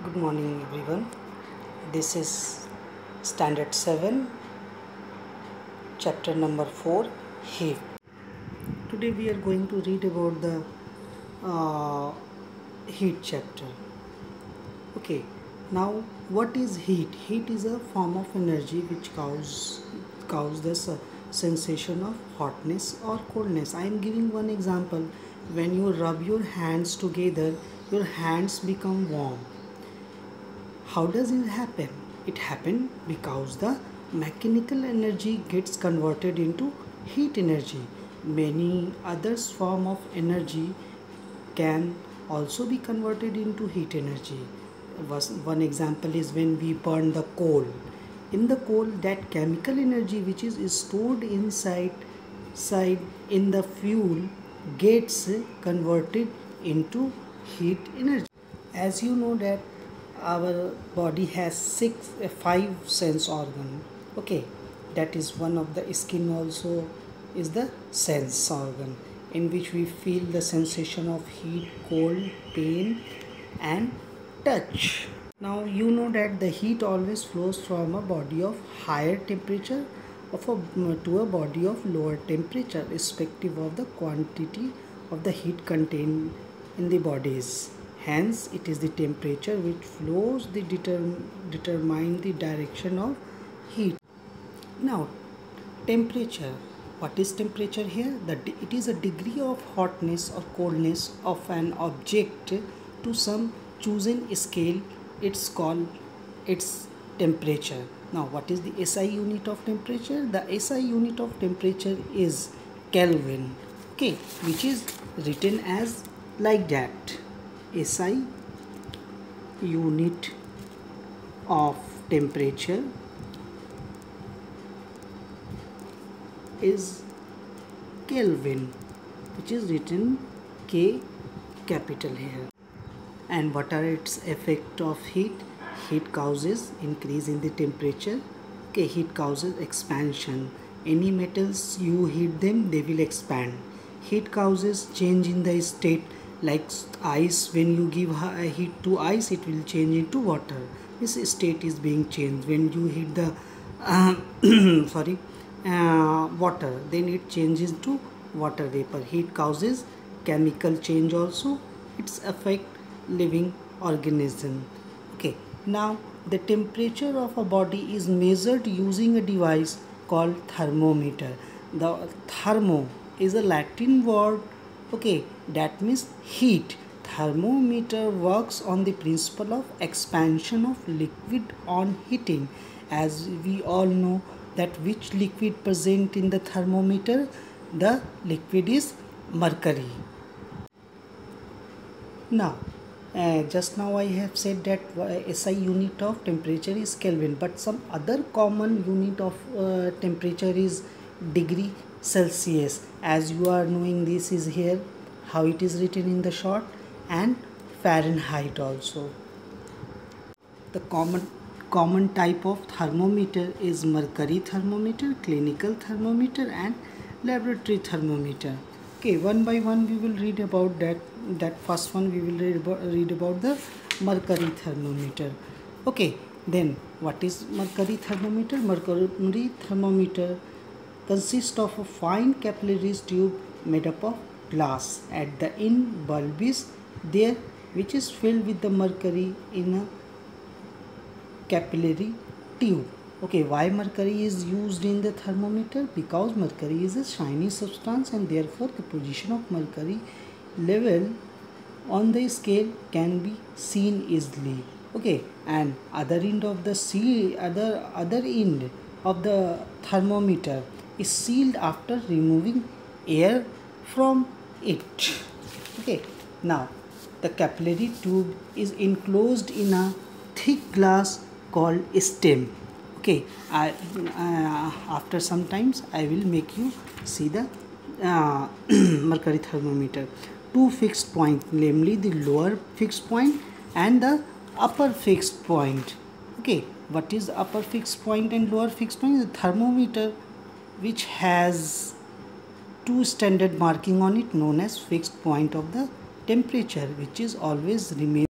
Good morning everyone. This is Standard 7, chapter number 4, Heat. Today we are going to read about the heat chapter. Okay, now what is heat? Heat is a form of energy which causes the sensation of hotness or coldness. I am giving one example. When you rub your hands together, your hands become warm. How does it happen? It happens because the mechanical energy gets converted into heat energy. Many other form of energy can also be converted into heat energy. One example is when we burn the coal. In the coal, that chemical energy which is stored inside in the fuel gets converted into heat energy. As you know that our body has five sense organ. Okay, that is one of the skin also is the sense organ in which we feel the sensation of heat, cold, pain and touch. Now you know that the heat always flows from a body of higher temperature to a body of lower temperature, irrespective of the quantity of the heat contained in the bodies. Hence, it is the temperature which flows determine the direction of heat. Now, temperature. What is temperature here? It is a degree of hotness or coldness of an object to some chosen scale. It's called its temperature. Now, what is the SI unit of temperature? The SI unit of temperature is Kelvin. Okay, which is written as like that. SI unit of temperature is Kelvin, which is written K capital here. And what are its effect of heat? Heat causes increase in the temperature. Okay, heat causes expansion. Any metals you heat them, they will expand. Heat causes change in the state. Like ice, when you give heat to ice, it will change into water. This state is being changed. When you heat the water, then it changes to water vapor. Heat causes chemical change also. It's affect living organism. Okay, now the temperature of a body is measured using a device called thermometer. The thermo is a Latin word. Okay, that means heat. Thermometer works on the principle of expansion of liquid on heating. As we all know that which liquid present in the thermometer, the liquid is mercury. Now, just now I have said that SI unit of temperature is Kelvin, but some other common unit of temperature is degree Celsius. As you are knowing, this is here how it is written in the short, and Fahrenheit also. The common type of thermometer is mercury thermometer, clinical thermometer and laboratory thermometer. Okay, one by one we will read about that first one we will read about the mercury thermometer. Okay, then what is mercury thermometer? Mercury thermometer consists of a fine capillary tube made up of glass. At the end, bulb is there which is filled with the mercury in a capillary tube. Okay, why mercury is used in the thermometer? Because mercury is a shiny substance and therefore the position of mercury level on the scale can be seen easily. Okay, and other end of the thermometer is sealed after removing air from it. Okay, now the capillary tube is enclosed in a thick glass called stem. Okay, after some times I will make you see the mercury thermometer. Two fixed points, namely the lower fixed point and the upper fixed point. Okay, what is the upper fixed point and lower fixed point? The thermometer which has two standard marking on it known as fixed point of the temperature, which is always remain